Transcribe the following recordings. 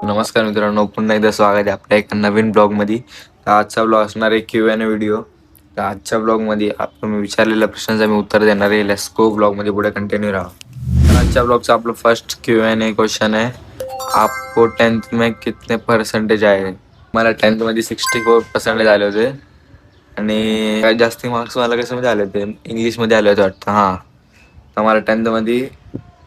नमस्कार मित्रांनो, पुन्हा एकदा स्वागत आहे आपल्या एका नवीन ब्लॉगमध्ये. तर आजचा ब्लॉग असणार आहे Q&A व्हिडिओ. तर आजच्या ब्लॉगमध्ये आपण विचारलेल्या प्रश्नांचं मी उत्तर देणार आहे. लेट्स गो, ब्लॉगमध्ये पुढे कंटिन्यू राहा. तर आजच्या ब्लॉगचा आपलं फर्स्ट Q&A क्वेश्चन आहे, आपको 10th में कितने परसेंटेज आए? मला 10th मध्ये 64% आले होते आणि काही जास्ती मार्क्स मला कशामध्ये आले होते, इंग्लिशमध्ये आले होते वाटतं. हां, तर मला 10th मध्ये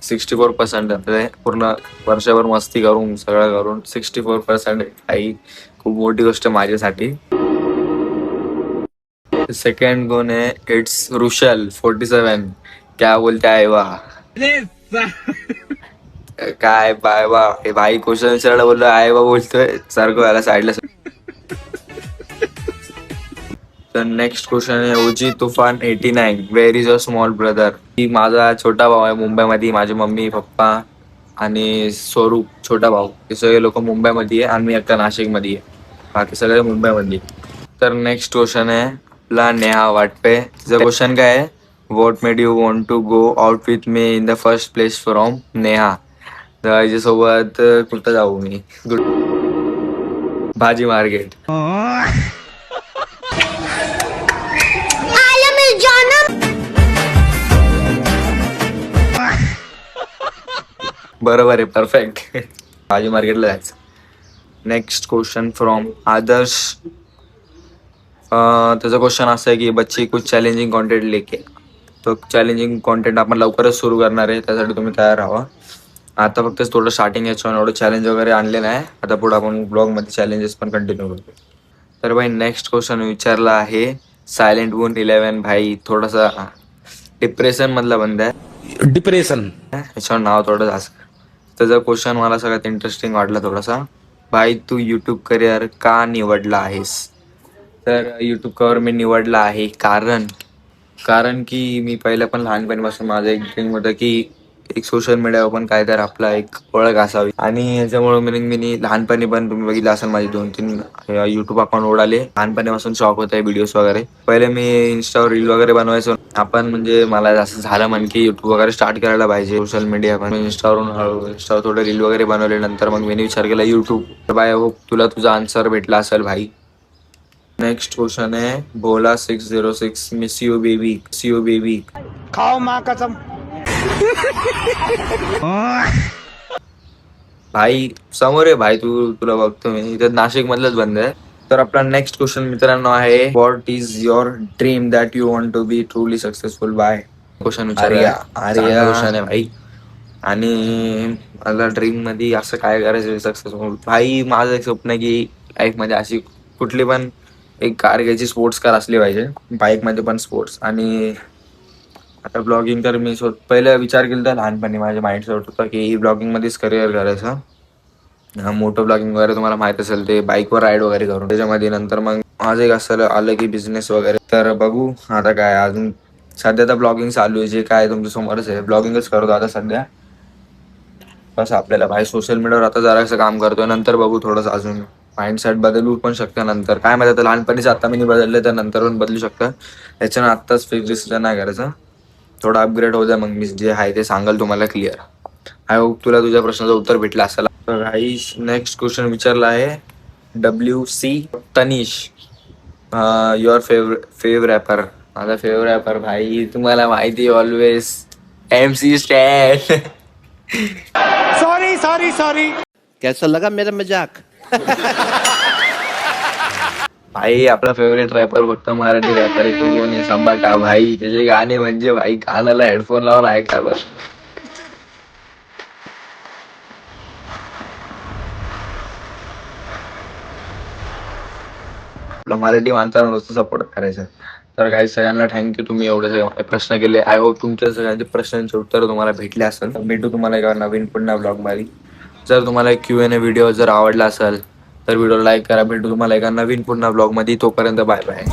64% पूर्ण वर्षभर मस्ती करून सगळं करून 64% आई खूप मोठी गोष्ट माझ्यासाठी. सेकंड गुण आहे, इट्स रुशल 47. क्या बोलते आहे वा काय बाय वा हे भाई क्वेश्चन विचारायला बोललो आहे वा बोलतोय सारखं याला साईडला. तर नेक्स्ट क्वेश्चन आहे, ओजी तुफान 89, where is a small brother? की माझा छोटा भाऊ आहे मुंबईमध्ये, माझी मम्मी पप्पा आणि स्वरूप छोटा भाऊ हे सगळे लोक मुंबईमध्ये आहे आणि मी एकटा नाशिकमध्ये आहे, बाकी सगळे मुंबईमध्ये. तर नेक्स्ट क्वेश्चन आहे आपला नेहा वाटपे. तिचा क्वेश्चन काय आहे, what made you want to go out with me in the first place from Neha. तर याच्यासोबत कुठं जाऊ मी, भाजी मार्केट. बरोबर आहे, परफेक्ट. भाजी मार्केटला जायचं. नेक्स्ट क्वेश्चन फ्रॉम आदर्श. त्याचा क्वेश्चन असं आहे की बच्ची कुछ चॅलेंजिंग कॉन्टेंट लेके. तो चॅलेंजिंग कॉन्टेंट आपण लवकरच सुरू करणार आहे, त्यासाठी तुम्ही तयार राहा. आता फक्त थोडं स्टार्टिंग याच्यावर एवढं चॅलेंज वगैरे आणले नाही, आता पुढे आपण ब्लॉगमध्ये चॅलेंजेस पण कंटिन्यू करतो. तर भाई नेक्स्ट क्वेश्चन विचारला आहे सायलेंट वून 11 भाई, थोडासा डिप्रेशन मधला बंद आहे, डिप्रेशन याच्यावर नाव थोडं जास्त. त्याचा क्वेश्चन मला सगळ्यात इंटरेस्टिंग वाटला थोडासा, भाई तू यूट्यूब करिअर का निवडला आहेस? तर यूट्यूब करिअर मी निवडला आहे कारण की मी पहिल्या पण लहानपणीपासून माझं एक ड्रीम होतं की एक सोशल मीडियावर पण काय तर आपला एक ओळख असावी, आणि याच्यामुळे मी लहानपणी पण तुम्ही बघितलं असेल माझे 2-3 युट्यूब अकाउंट उडाले. लहानपणीपासून शॉक होत आहे व्हिडिओज वगैरे. पहिले मी इंस्टावर रील वगैरे बनवायचो आपण, म्हणजे मला असं झालं म्हण की युट्यूब वगैरे स्टार्ट करायला पाहिजे, सोशल मीडिया पण. इंस्टावर थोडे रील वगैरे बनवले, नंतर मग मी विचार केला युट्यूब. बाय हो, तुला तुझा आन्सर भेटला असेल भाई. नेक्स्ट क्वेश्चन आहे भोला 606, मिस यू बेबी. खाओ माँ कसम. भाई समोर आहे भाई, तुला बघतो मी इथे नाशिक मधलंच बंद आहे. तर आपला नेक्स्ट क्वेश्चन मित्रांनो आहे, what is your dream that you want to be truly successful by? Question विचारूया. क्वेश्चन आहे भाई, आणि मला ड्रीम मध्ये असं काय करायचं सक्सेसफुल भाई. माझं एक स्वप्न आहे की लाईफ मध्ये अशी कुठली पण एक कार घ्यायची, स्पोर्ट्स कार असली पाहिजे, बाईक मध्ये पण स्पोर्ट्स. आणि आता ब्लॉगिंग तर मी पहिला विचार केला लहानपणी, माझ्या माइंडसेट होतं की ब्लॉगिंग मध्येच करिअर करायचं. मोठं ब्लॉगिंग वगैरे तुम्हाला माहित असेल ते बाईकवर राईड वगैरे करून, त्याच्यामध्ये नंतर मग माझं एक असं आलं की बिझनेस वगैरे. तर बघू आता काय, अजून सध्या तर ब्लॉगिंग चालू आहे, जे काय तुमच्या समोरच आहे, ब्लॉगिंगच करतो आता सध्या. बस आपल्याला भाई सोशल मीडियावर आता जरासं काम करतोय, नंतर बघू थोडंसं अजून माइंडसेट बदलू पण शकतं नंतर, काय माहिती. आता लहानपणीच आता मी बदलले तर नंतर पण बदलू शकतं, याच्यानं आत्ताच फिक्स डिसिजन नाही करायचं. थोडा अपग्रेड होऊ द्या, मग मी जे आहे ते सांगाल तुम्हाला क्लिअर. आय होप तुला तुझ्या प्रश्नाचं उत्तर भेटलं असेल. तर नेक्स्ट क्वेश्चन विचारला आहे WC Tanish, your fav rapper. माझा फेव रॅपर भाई तुम्हाला माहिती ऑलवेज MC स्टॅन. सॉरी. कैसा लगा मेरा मजाक? भाई आपला फेवरेट रॅपर फक्त मराठी रॅपर आहे, तो कोण आहे? संभाटा भाई. त्याचे गाणे म्हणजे भाई कानाला हेडफोन लावून ऐका बस. आपला मराठी माणसाला नुसतं सपोर्ट करायचं. तर काही सगळ्यांना थँक्यू, तुम्ही एवढे सगळे प्रश्न केले. आय होप तुमच्या सगळ्यांचे प्रश्नांचे उत्तर तुम्हाला भेटले असेल. भेटू तुम्हाला एका नवीन पुन्हा ब्लॉगमध्ये. जर तुम्हाला Q&A व्हिडिओ जर आवडला असेल तर व्हिडिओ लाईक करा. भेटू तुम्हाला एका नवीन पुन्हा ब्लॉगमध्ये. तोपर्यंत बाय बाय.